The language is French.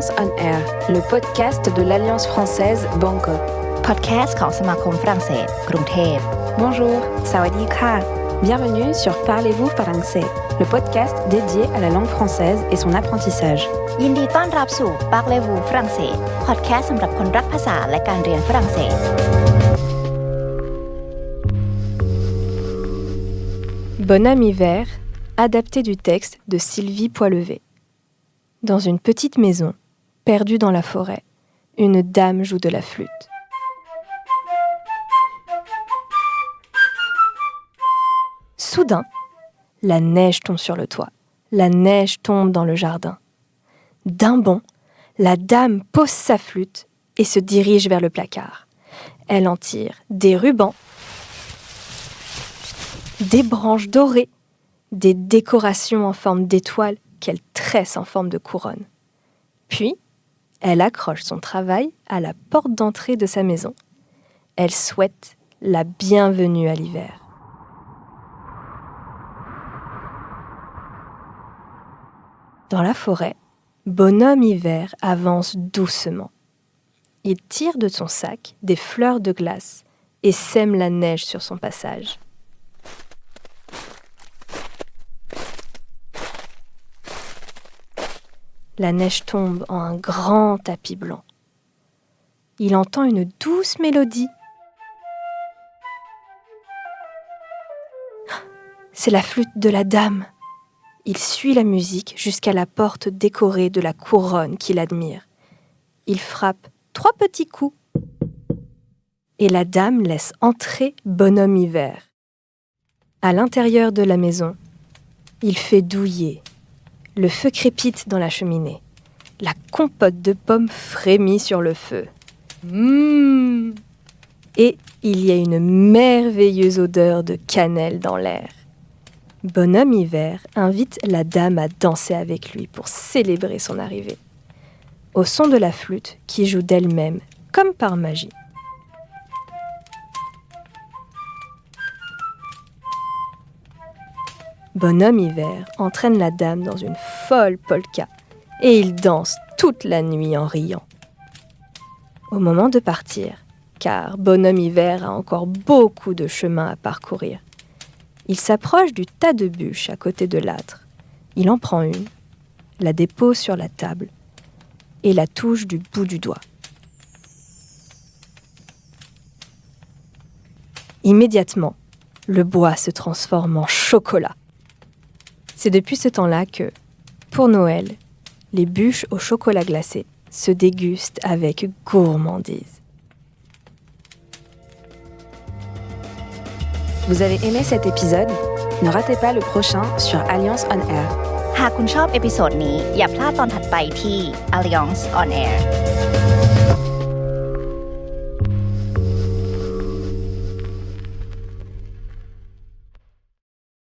Alliance on Air, le podcast de l'Alliance française Bangkok. Podcast ของสมาคมฝรั่งเศสกรุงเทพ Bonjour, sawadee ka. Bienvenue sur Parlez-vous français, le podcast dédié à la langue française et son apprentissage. ยินดีต้อนรับสู่ Parlez-vous ฝรั่งเศสพอดแคสต์สำหรับคนรักภาษาและการเรียนฝรั่งเศส Bonhomme hiver, adapté du texte de Sylvie Poilevé. Dans une petite maison, perdue dans la forêt, une dame joue de la flûte. Soudain, la neige tombe sur le toit. La neige tombe dans le jardin. D'un bond, la dame pose sa flûte et se dirige vers le placard. Elle en tire des rubans, des branches dorées, des décorations en forme d'étoiles qu'elle tresse en forme de couronne. Puis, elle accroche son travail à la porte d'entrée de sa maison. Elle souhaite la bienvenue à l'hiver. Dans la forêt, Bonhomme hiver avance doucement. Il tire de son sac des fleurs de glace et sème la neige sur son passage. La neige tombe en un grand tapis blanc. Il entend une douce mélodie. C'est la flûte de la dame. Il suit la musique jusqu'à la porte décorée de la couronne qu'il admire. Il frappe 3 petits coups. Et la dame laisse entrer Bonhomme hiver. À l'intérieur de la maison, il fait douiller. Le feu crépite dans la cheminée. La compote de pommes frémit sur le feu. Et il y a une merveilleuse odeur de cannelle dans l'air. Bonhomme hiver invite la dame à danser avec lui pour célébrer son arrivée. Au son de la flûte qui joue d'elle-même, comme par magie. Bonhomme hiver entraîne la dame dans une folle polka et ils dansent toute la nuit en riant. Au moment de partir, car Bonhomme hiver a encore beaucoup de chemin à parcourir, il s'approche du tas de bûches à côté de l'âtre. Il en prend une, la dépose sur la table et la touche du bout du doigt. Immédiatement, le bois se transforme en chocolat. C'est depuis ce temps-là que, pour Noël, les bûches au chocolat glacé se dégustent avec gourmandise. Vous avez aimé cet épisode? Ne ratez pas le prochain sur Alliance on Air. หากคุณชอบเอพิโซดนี้อย่าพลาดตอนถัดไปที่ Alliance on Air